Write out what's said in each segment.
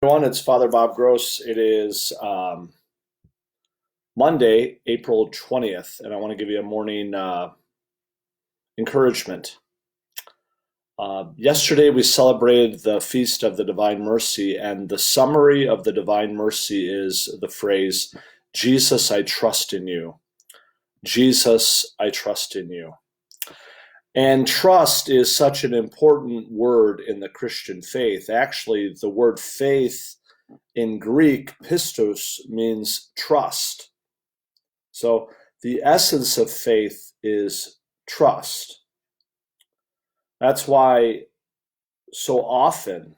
Everyone, it's Father Bob Gross. It is Monday, April 20th, and I want to give you a morning encouragement. Yesterday, we celebrated the Feast of the Divine Mercy, and the summary of the Divine Mercy is the phrase, Jesus, I trust in you. Jesus, I trust in you. And trust is such an important word in the Christian faith. Actually, the word faith in Greek, pistos, means trust. So the essence of faith is trust. That's why so often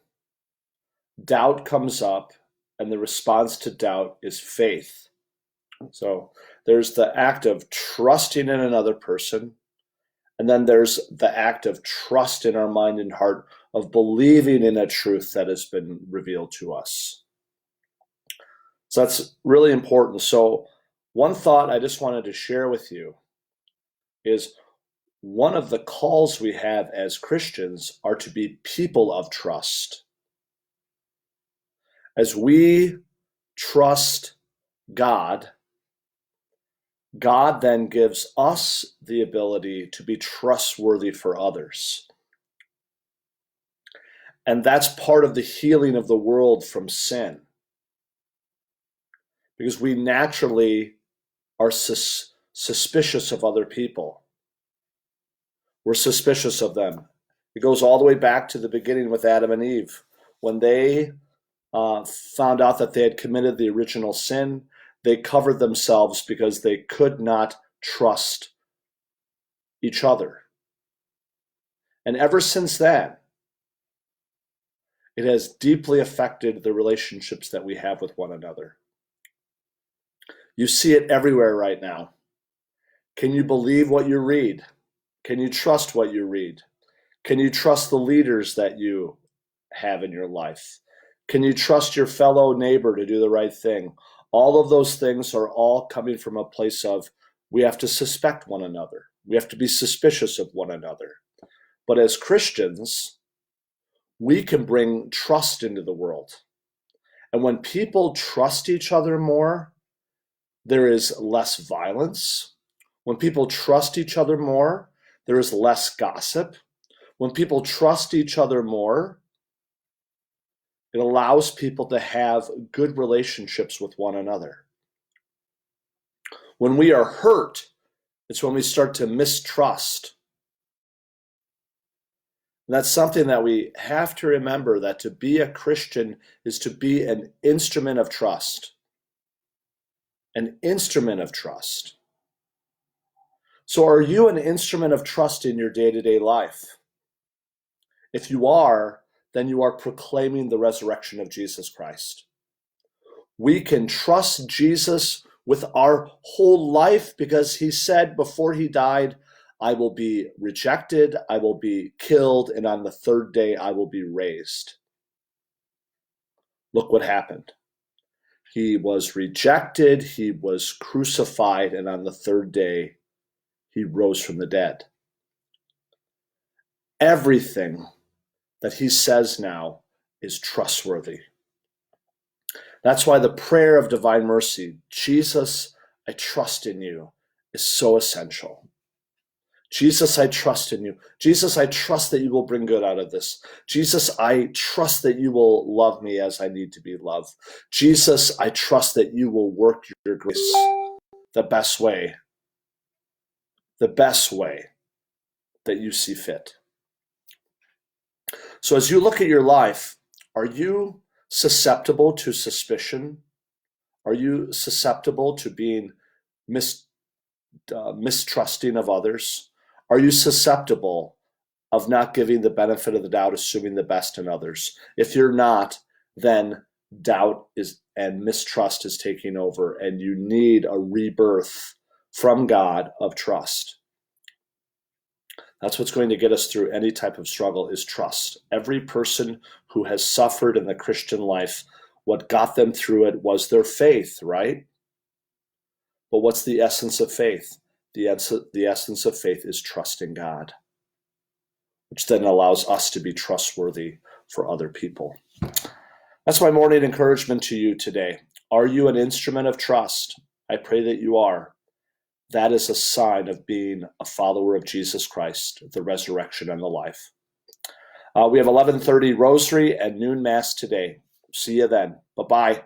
doubt comes up, and the response to doubt is faith. So there's the act of trusting in another person, and then there's the act of trust in our mind and heart of believing in a truth that has been revealed to us. So that's really important. So one thought I just wanted to share with you is one of the calls we have as Christians are to be people of trust. As we trust God, God then gives us the ability to be trustworthy for others. And that's part of the healing of the world from sin. Because we naturally are suspicious of other people. We're suspicious of them. It goes all the way back to the beginning with Adam and Eve. When they found out that they had committed the original sin, they covered themselves because they could not trust each other. And ever since then, it has deeply affected the relationships that we have with one another. You see it everywhere right now. Can you believe what you read? Can you trust what you read? Can you trust the leaders that you have in your life? Can you trust your fellow neighbor to do the right thing? All of those things are all coming from a place of we have to suspect one another. We have to be suspicious of one another. But as Christians, we can bring trust into the world. And when people trust each other more, there is less violence. When people trust each other more, there is less gossip. When people trust each other more, it allows people to have good relationships with one another. When we are hurt, it's when we start to mistrust. And that's something that we have to remember, that to be a Christian is to be an instrument of trust. An instrument of trust. So are you an instrument of trust in your day-to-day life? If you are, then you are proclaiming the resurrection of Jesus Christ. We can trust Jesus with our whole life because he said before he died, I will be rejected, I will be killed, and on the third day I will be raised. Look what happened. He was rejected, he was crucified, and on the third day he rose from the dead. Everything that he says now is trustworthy. That's why the prayer of divine mercy, Jesus, I trust in you, is so essential. Jesus, I trust in you. Jesus, I trust that you will bring good out of this. Jesus, I trust that you will love me as I need to be loved. Jesus, I trust that you will work your grace the best way that you see fit. So as you look at your life, are you susceptible to suspicion? Are you susceptible to being mistrusting of others? Are you susceptible of not giving the benefit of the doubt, assuming the best in others? If you're not, then doubt and mistrust is taking over, and you need a rebirth from God of trust. That's what's going to get us through any type of struggle, is trust. Every person who has suffered in the Christian life, what got them through it was their faith, right? But what's the essence of faith? The essence of faith is trusting God, which then allows us to be trustworthy for other people. That's my morning encouragement to you today. Are you an instrument of trust? I pray that you are. That is a sign of being a follower of Jesus Christ, the resurrection and the life. We have 11:30 Rosary and noon Mass today. See you then. Bye-bye.